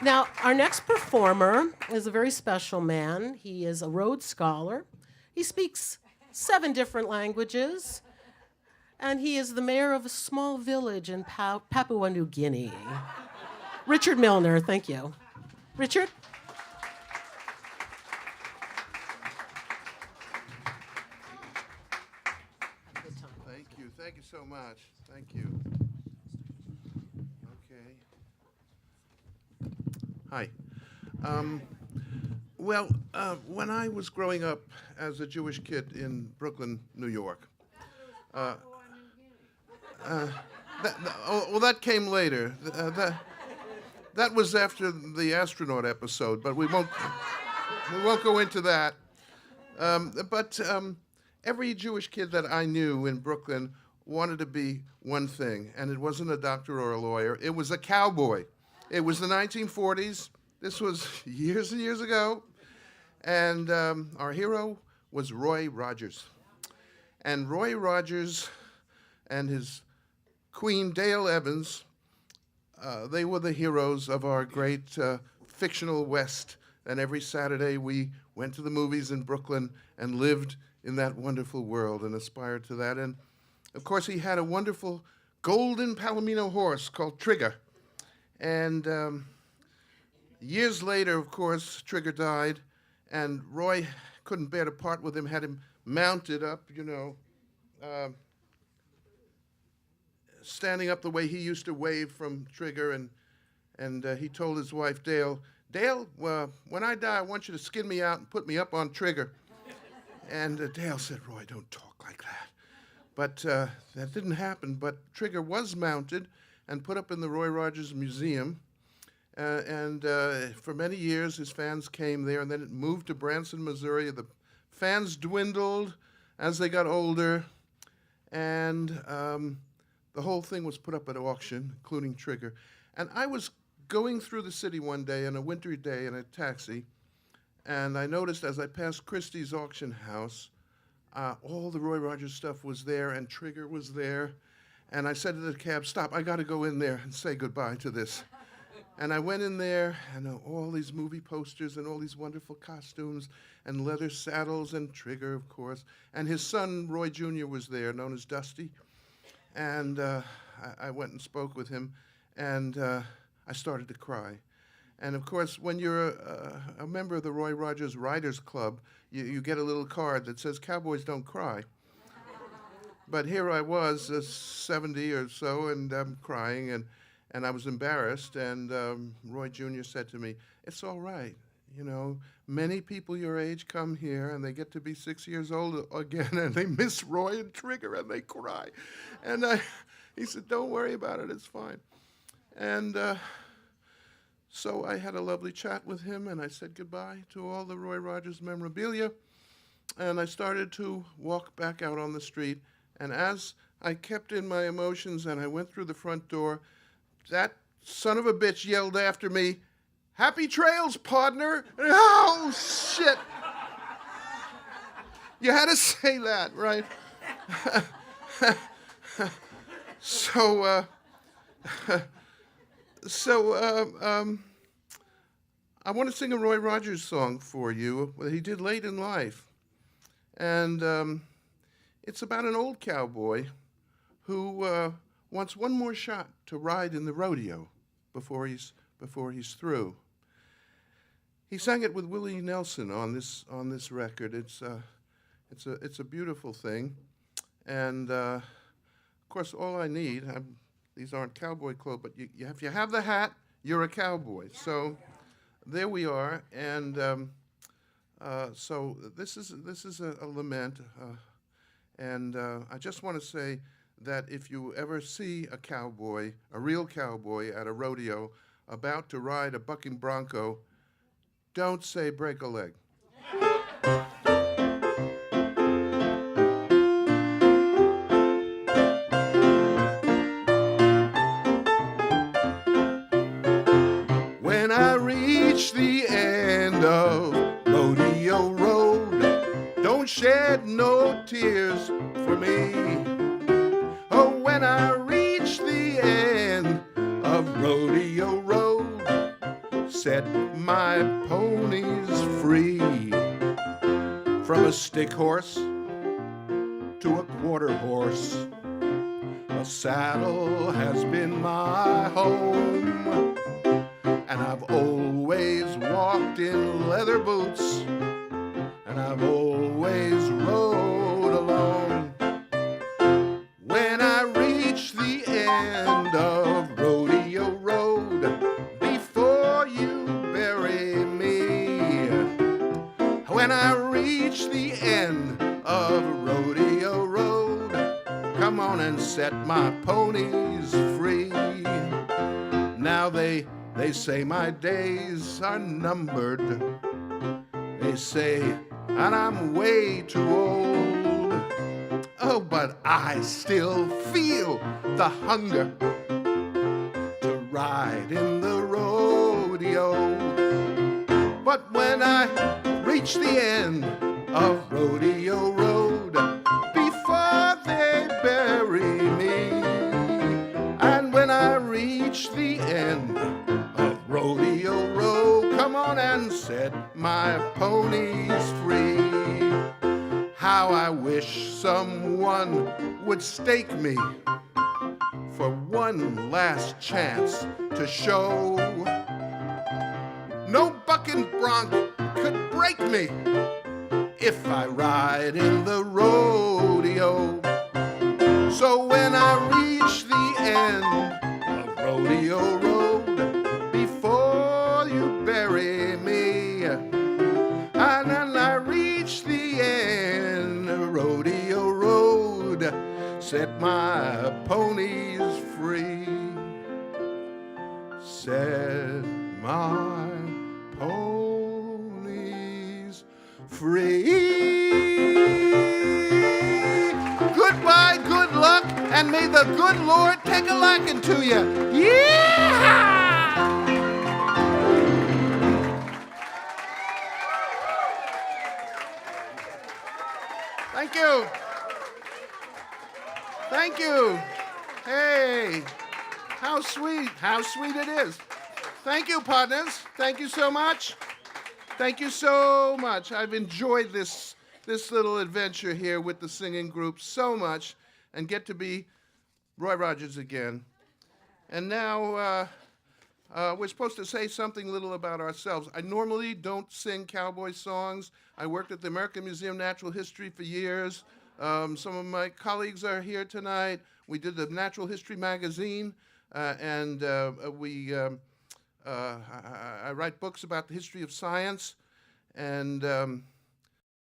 Now, our next performer is a very special man. He is a Rhodes Scholar. He speaks 7 different languages, and he is the mayor of a small village in Papua New Guinea. Richard Milner, thank you. Richard? Thank you so much. Thank you. Okay. Hi. When I was growing up as a Jewish kid in Brooklyn, New York, that came later. That was after the astronaut episode, but we won't go into that. But every Jewish kid that I knew in Brooklyn wanted to be one thing, and it wasn't a doctor or a lawyer. It was a cowboy. It was the 1940s. This was years and years ago. And our hero was Roy Rogers. And Roy Rogers and his queen, Dale Evans, they were the heroes of our great fictional West. And every Saturday we went to the movies in Brooklyn and lived in that wonderful world and aspired to that. And of course, he had a wonderful golden Palomino horse called Trigger. And years later, of course, Trigger died, and Roy couldn't bear to part with him, had him mounted up, standing up the way he used to wave from Trigger. And he told his wife, Dale, when I die, I want you to skin me out and put me up on Trigger. And Dale said, Roy, don't talk like that. But that didn't happen. But Trigger was mounted and put up in the Roy Rogers Museum. And for many years, his fans came there, and then it moved to Branson, Missouri. The fans dwindled as they got older, and the whole thing was put up at auction, including Trigger. And I was going through the city one day on a wintry day in a taxi, and I noticed as I passed Christie's auction house, all the Roy Rogers stuff was there, and Trigger was there. And I said to the cab, stop, I got to go in there and say goodbye to this. And I went in there, and all these movie posters and all these wonderful costumes and leather saddles and Trigger, of course. And his son, Roy Jr., was there, known as Dusty. And I went and spoke with him, and I started to cry. And, of course, when you're a member of the Roy Rogers Writers Club, you get a little card that says, Cowboys don't cry. But here I was, 70 or so, and I'm crying, and I was embarrassed. And Roy Jr. said to me, it's all right. Many people your age come here, and they get to be 6 years old again, and they miss Roy and Trigger, and they cry. And he said, don't worry about it, it's fine. And so I had a lovely chat with him, and I said goodbye to all the Roy Rogers memorabilia, and I started to walk back out on the street. And as I kept in my emotions and I went through the front door, that son of a bitch yelled after me, happy trails, partner. And, oh, shit. You had to say that, right? I want to sing a Roy Rogers song for you that he did late in life. And it's about an old cowboy who wants one more shot to ride in the rodeo before he's through. He sang it with Willie Nelson on this record. It's a beautiful thing, and of course, all I need. These aren't cowboy clothes, but if you have the hat, you're a cowboy. So there we are, and so this is a lament. And I just want to say that if you ever see a cowboy, a real cowboy at a rodeo, about to ride a bucking bronco, don't say break a leg. When I reach the end of Rodeo Road, don't shed no tears for me. Oh, when I reach the end of Rodeo Road, set my ponies free. From a stick horse to a quarter horse, a saddle has been my home. And I've always walked in leather boots, and I've always rode alone. When I reach the end of Rodeo Road, before you bury me, when I reach the end of Rodeo Road, come on and set my ponies free. Now they say my days are numbered. They say, and I'm way too old. Oh, but I still feel the hunger to ride in the rodeo. But when I reach the end of Rodeo Road, before they bury me, and when I reach the end of Rodeo Road, come on and set my ponies free. How I wish someone would stake me for one last chance to show. No bucking bronc could break me if I ride in the rodeo. So when I reach the end of Rodeo Road, before you bury me, and then I reach the end of Rodeo Road, set my ponies free. Set my ponies free. Goodbye, good luck, and may the good Lord take a liking to you. Yeah! Thank you. Thank you. Hey, how sweet it is. Thank you, partners. Thank you so much. Thank you so much. I've enjoyed this little adventure here with the singing group so much, and get to be Roy Rogers again. And now we're supposed to say something little about ourselves. I normally don't sing cowboy songs. I worked at the American Museum of Natural History for years. Some of my colleagues are here tonight. We did the Natural History magazine, and I write books about the history of science. And